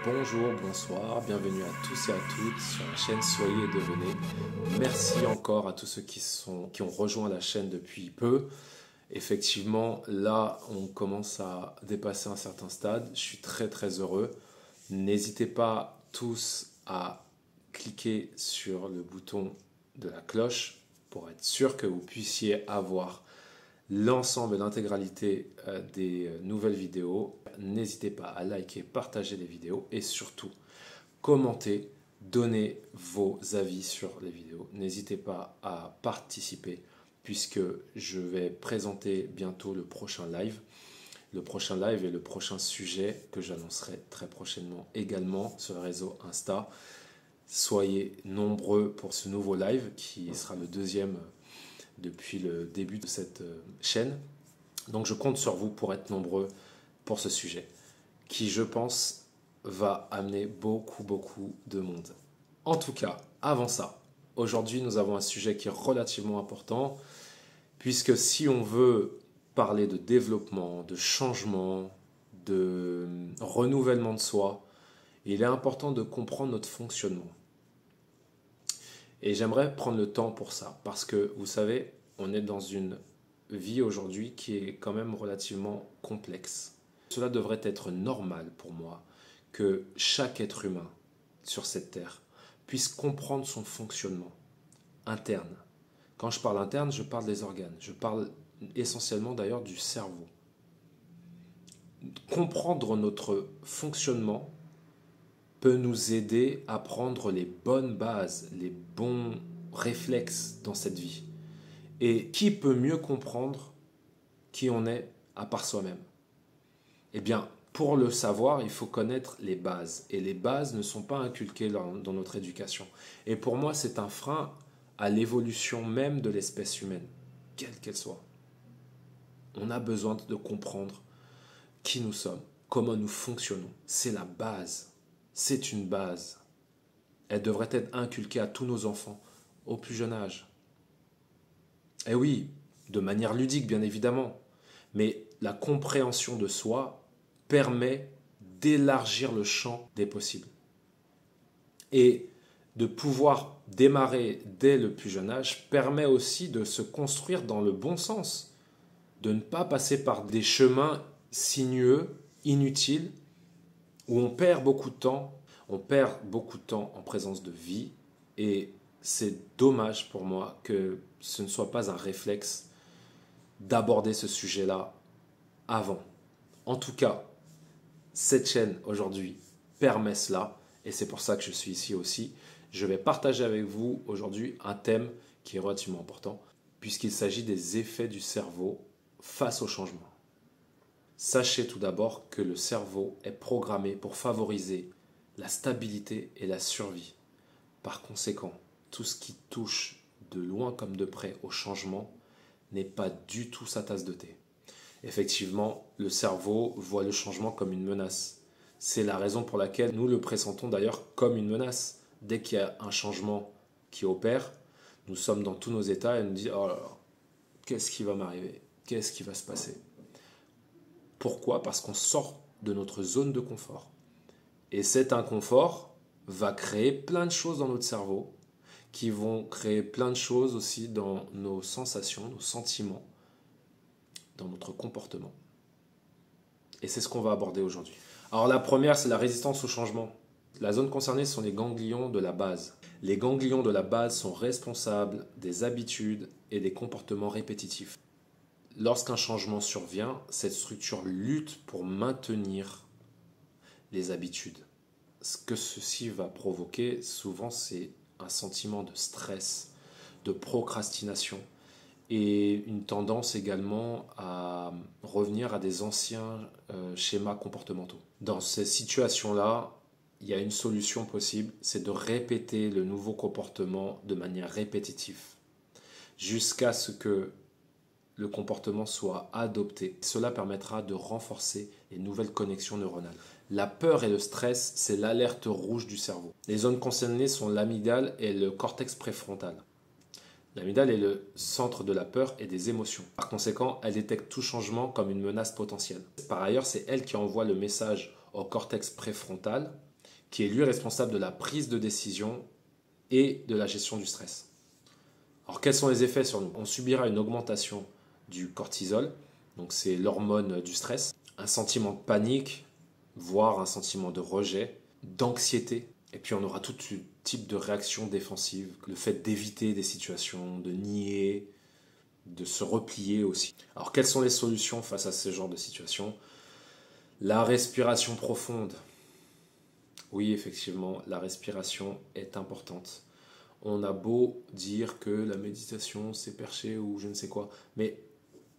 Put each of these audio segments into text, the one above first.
Bonjour, bonsoir, bienvenue à tous et à toutes sur la chaîne Soyez et Devenez. Merci encore à tous ceux qui ont rejoint la chaîne depuis peu. Effectivement, là, on commence à dépasser un certain stade. Je suis très heureux. N'hésitez pas tous à cliquer sur le bouton de la cloche pour être sûr que vous puissiez avoir l'ensemble et l'intégralité des nouvelles vidéos. N'hésitez pas à liker, partager les vidéos et surtout commenter, donner vos avis sur les vidéos. N'hésitez pas à participer puisque je vais présenter bientôt le prochain live. Le prochain live et le prochain sujet que j'annoncerai très prochainement également sur le réseau Insta. Soyez nombreux pour ce nouveau live qui sera le deuxième depuis le début de cette chaîne. Donc je compte sur vous pour être nombreux pour ce sujet qui, je pense, va amener beaucoup de monde. En tout cas, avant ça, aujourd'hui nous avons un sujet qui est relativement important puisque si on veut parler de développement, de changement, de renouvellement de soi, il est important de comprendre notre fonctionnement. Et j'aimerais prendre le temps pour ça, parce que vous savez, on est dans une vie aujourd'hui qui est quand même relativement complexe. Cela devrait être normal pour moi que chaque être humain sur cette terre puisse comprendre son fonctionnement interne. Quand je parle interne, je parle des organes. Je parle essentiellement d'ailleurs du cerveau. Comprendre notre fonctionnement peut nous aider à prendre les bonnes bases, les bons réflexes dans cette vie. Et qui peut mieux comprendre qui on est à part soi-même? Eh bien, pour le savoir, il faut connaître les bases. Et les bases ne sont pas inculquées dans notre éducation. Et pour moi, c'est un frein à l'évolution même de l'espèce humaine, quelle qu'elle soit. On a besoin de comprendre qui nous sommes, comment nous fonctionnons. C'est la base. C'est une base. Elle devrait être inculquée à tous nos enfants au plus jeune âge. Et oui, de manière ludique bien évidemment, mais la compréhension de soi permet d'élargir le champ des possibles. Et de pouvoir démarrer dès le plus jeune âge permet aussi de se construire dans le bon sens, de ne pas passer par des chemins sinueux, inutiles, où on perd beaucoup de temps. On perd beaucoup de temps en présence de vie et c'est dommage pour moi que ce ne soit pas un réflexe d'aborder ce sujet-là avant. En tout cas, cette chaîne aujourd'hui permet cela et c'est pour ça que je suis ici aussi. Je vais partager avec vous aujourd'hui un thème qui est relativement important puisqu'il s'agit des effets du cerveau face au changement. Sachez tout d'abord que le cerveau est programmé pour favoriser la stabilité et la survie. Par conséquent, tout ce qui touche de loin comme de près au changement n'est pas du tout sa tasse de thé. Effectivement, le cerveau voit le changement comme une menace. C'est la raison pour laquelle nous le pressentons d'ailleurs comme une menace. Dès qu'il y a un changement qui opère, nous sommes dans tous nos états et nous disons « Oh là là, qu'est-ce qui va m'arriver? Qu'est-ce qui va se passer ?» Pourquoi? Parce qu'on sort de notre zone de confort. Et cet inconfort va créer plein de choses dans notre cerveau, qui vont créer plein de choses aussi dans nos sensations, nos sentiments, dans notre comportement. Et c'est ce qu'on va aborder aujourd'hui. Alors la première, c'est la résistance au changement. La zone concernée sont les ganglions de la base. Les ganglions de la base sont responsables des habitudes et des comportements répétitifs. Lorsqu'un changement survient, cette structure lutte pour maintenir les habitudes. Ce que ceci va provoquer, souvent, c'est un sentiment de stress, de procrastination et une tendance également à revenir à des anciens schémas comportementaux. Dans ces situations-là, il y a une solution possible, c'est de répéter le nouveau comportement de manière répétitive jusqu'à ce que le comportement soit adopté. Cela permettra de renforcer les nouvelles connexions neuronales. La peur et le stress, c'est l'alerte rouge du cerveau. Les zones concernées sont l'amygdale et le cortex préfrontal. L'amygdale est le centre de la peur et des émotions. Par conséquent, elle détecte tout changement comme une menace potentielle. Par ailleurs, c'est elle qui envoie le message au cortex préfrontal qui est lui responsable de la prise de décision et de la gestion du stress. Alors quels sont les effets sur nous? On subira une augmentation du cortisol, donc c'est l'hormone du stress, un sentiment de panique, voire un sentiment de rejet, d'anxiété, et puis on aura tout type de réaction défensive, le fait d'éviter des situations, de nier, de se replier aussi. Alors quelles sont les solutions face à ce genre de situation? La respiration profonde. Oui, effectivement, la respiration est importante. On a beau dire que la méditation c'est perché ou je ne sais quoi, mais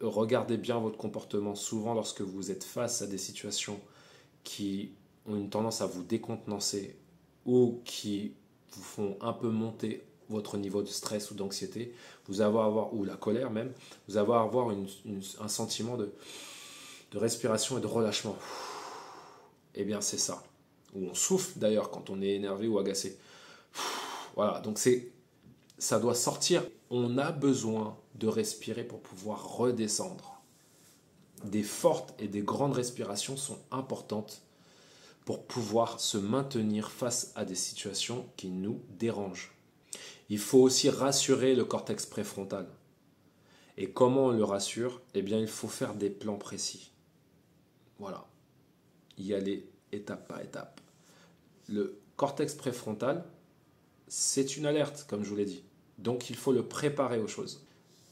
regardez bien votre comportement. Souvent lorsque vous êtes face à des situations qui ont une tendance à vous décontenancer ou qui vous font un peu monter votre niveau de stress ou d'anxiété, vous allez avoir, ou la colère même, vous allez avoir un sentiment de respiration et de relâchement. Eh bien c'est ça. Ou on souffle d'ailleurs quand on est énervé ou agacé. Voilà, donc ça doit sortir. On a besoin de respirer pour pouvoir redescendre. Des fortes et des grandes respirations sont importantes pour pouvoir se maintenir face à des situations qui nous dérangent. Il faut aussi rassurer le cortex préfrontal. Et comment on le rassure? Eh bien, il faut faire des plans précis. Voilà. Y aller étape par étape. Le cortex préfrontal, c'est une alerte, comme je vous l'ai dit. Donc, il faut le préparer aux choses.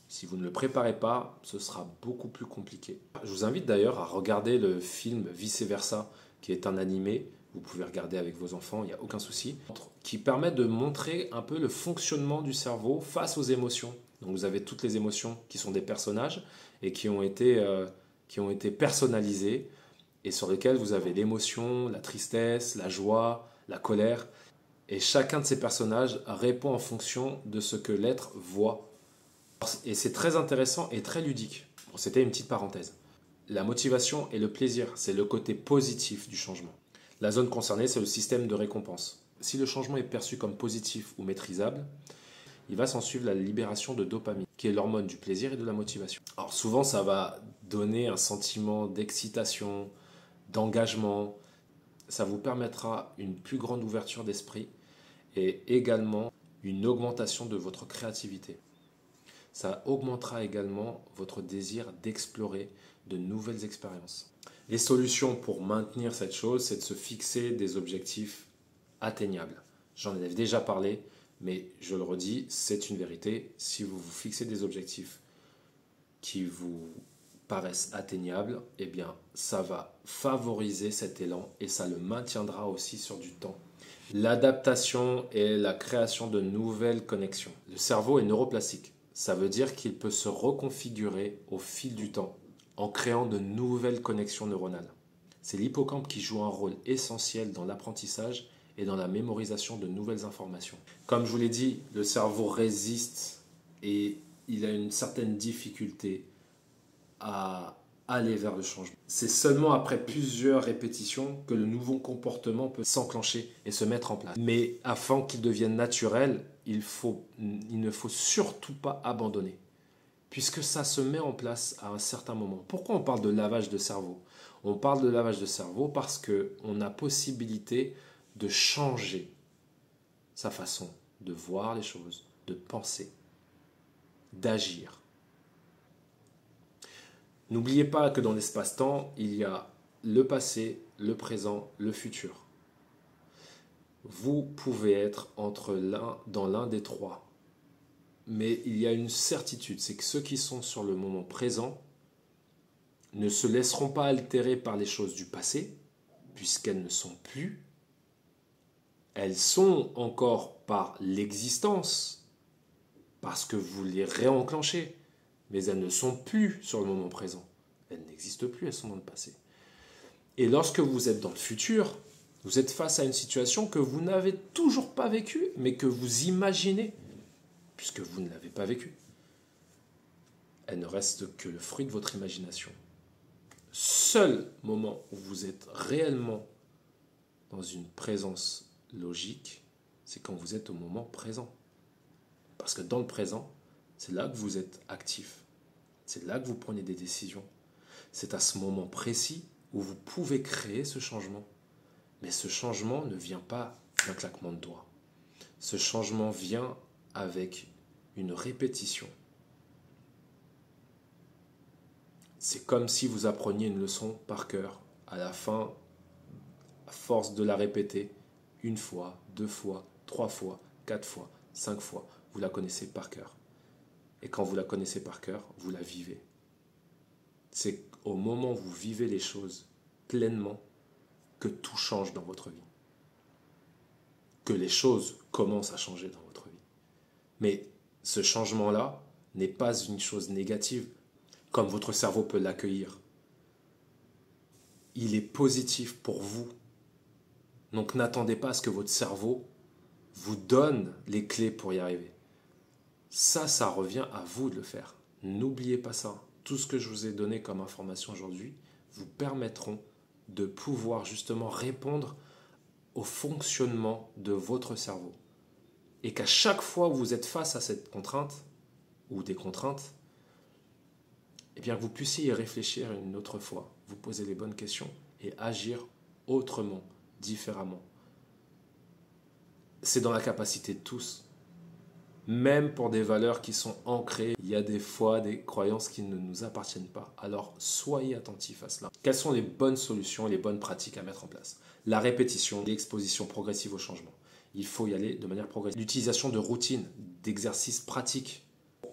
Si vous ne le préparez pas, ce sera beaucoup plus compliqué. Je vous invite d'ailleurs à regarder le film Vice Versa, qui est un animé. Vous pouvez regarder avec vos enfants, il n'y a aucun souci. Qui permet de montrer un peu le fonctionnement du cerveau face aux émotions. Donc vous avez toutes les émotions qui sont des personnages et qui ont été personnalisées et sur lesquelles vous avez l'émotion, la tristesse, la joie, la colère. Et chacun de ces personnages répond en fonction de ce que l'être voit. Et c'est très intéressant et très ludique. Bon, c'était une petite parenthèse. La motivation et le plaisir, c'est le côté positif du changement. La zone concernée, c'est le système de récompense. Si le changement est perçu comme positif ou maîtrisable, il va s'en suivre la libération de dopamine, qui est l'hormone du plaisir et de la motivation. Alors souvent, ça va donner un sentiment d'excitation, d'engagement. Ça vous permettra une plus grande ouverture d'esprit et également une augmentation de votre créativité. Ça augmentera également votre désir d'explorer de nouvelles expériences. Les solutions pour maintenir cette chose, c'est de se fixer des objectifs atteignables. J'en ai déjà parlé, mais je le redis, c'est une vérité. Si vous vous fixez des objectifs qui vous paraissent atteignables, eh bien, ça va favoriser cet élan et ça le maintiendra aussi sur du temps. L'adaptation et la création de nouvelles connexions. Le cerveau est neuroplastique. Ça veut dire qu'il peut se reconfigurer au fil du temps en créant de nouvelles connexions neuronales. C'est l'hippocampe qui joue un rôle essentiel dans l'apprentissage et dans la mémorisation de nouvelles informations. Comme je vous l'ai dit, le cerveau résiste et il a une certaine difficulté à aller vers le changement. C'est seulement après plusieurs répétitions que le nouveau comportement peut s'enclencher et se mettre en place. Mais afin qu'il devienne naturel, il ne faut surtout pas abandonner, puisque ça se met en place à un certain moment. Pourquoi on parle de lavage de cerveau? On parle de lavage de cerveau parce qu'on a possibilité de changer sa façon de voir les choses, de penser, d'agir. N'oubliez pas que dans l'espace-temps, il y a le passé, le présent, le futur. Vous pouvez être dans l'un des trois. Mais il y a une certitude, c'est que ceux qui sont sur le moment présent ne se laisseront pas altérer par les choses du passé, puisqu'elles ne sont plus. Elles sont encore par l'existence, parce que vous les réenclenchez, mais elles ne sont plus sur le moment présent. Elles n'existent plus, elles sont dans le passé. Et lorsque vous êtes dans le futur, vous êtes face à une situation que vous n'avez toujours pas vécue, mais que vous imaginez, puisque vous ne l'avez pas vécue. Elle ne reste que le fruit de votre imagination. Seul moment où vous êtes réellement dans une présence logique, c'est quand vous êtes au moment présent. Parce que dans le présent, c'est là que vous êtes actif. C'est là que vous prenez des décisions. C'est à ce moment précis où vous pouvez créer ce changement. Mais ce changement ne vient pas d'un claquement de doigts. Ce changement vient avec une répétition. C'est comme si vous appreniez une leçon par cœur. À la fin, à force de la répéter, 1 fois, 2 fois, 3 fois, 4 fois, 5 fois, vous la connaissez par cœur. Et quand vous la connaissez par cœur, vous la vivez. C'est au moment où vous vivez les choses pleinement que tout change dans votre vie. Que les choses commencent à changer dans votre vie. Mais ce changement-là n'est pas une chose négative, comme votre cerveau peut l'accueillir. Il est positif pour vous. Donc n'attendez pas à ce que votre cerveau vous donne les clés pour y arriver. Ça revient à vous de le faire. N'oubliez pas ça. Tout ce que je vous ai donné comme information aujourd'hui vous permettront de pouvoir justement répondre au fonctionnement de votre cerveau. Et qu'à chaque fois où vous êtes face à cette contrainte, ou des contraintes, eh bien que vous puissiez y réfléchir une autre fois, vous poser les bonnes questions et agir autrement, différemment. C'est dans la capacité de tous. Même pour des valeurs qui sont ancrées, il y a des fois des croyances qui ne nous appartiennent pas. Alors soyez attentifs à cela. Quelles sont les bonnes solutions et les bonnes pratiques à mettre en place? La répétition, l'exposition progressive au changement. Il faut y aller de manière progressive. L'utilisation de routines, d'exercices pratiques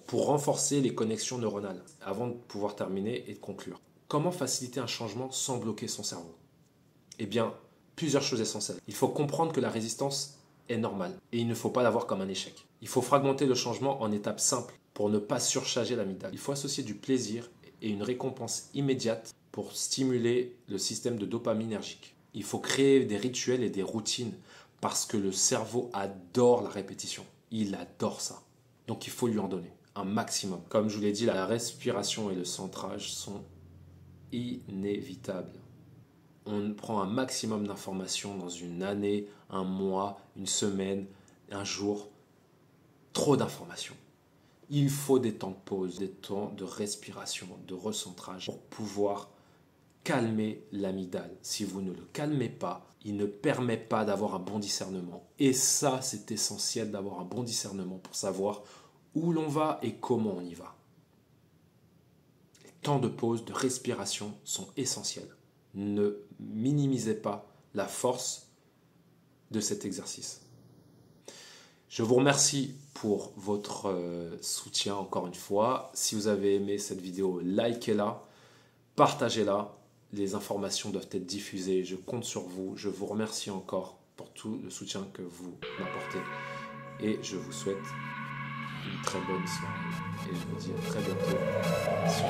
pour renforcer les connexions neuronales. Avant de pouvoir terminer et de conclure. Comment faciliter un changement sans bloquer son cerveau? Eh bien, plusieurs choses essentielles. Il faut comprendre que la résistance est normale et il ne faut pas la voir comme un échec. Il faut fragmenter le changement en étapes simples pour ne pas surcharger l'amygdale. Il faut associer du plaisir et une récompense immédiate pour stimuler le système de dopaminergique. Il faut créer des rituels et des routines parce que le cerveau adore la répétition. Il adore ça. Donc il faut lui en donner un maximum. Comme je vous l'ai dit, la respiration et le centrage sont inévitables. On prend un maximum d'informations dans une année, un mois, une semaine, un jour. Trop d'informations. Il faut des temps de pause, des temps de respiration, de recentrage pour pouvoir calmer l'amygdale. Si vous ne le calmez pas, il ne permet pas d'avoir un bon discernement. Et ça, c'est essentiel d'avoir un bon discernement pour savoir où l'on va et comment on y va. Les temps de pause, de respiration sont essentiels. Ne minimisez pas la force de cet exercice. Je vous remercie pour votre soutien encore une fois. Si vous avez aimé cette vidéo, likez-la, partagez-la. Les informations doivent être diffusées. Je compte sur vous. Je vous remercie encore pour tout le soutien que vous m'apportez. Et je vous souhaite une très bonne soirée. Et je vous dis à très bientôt sur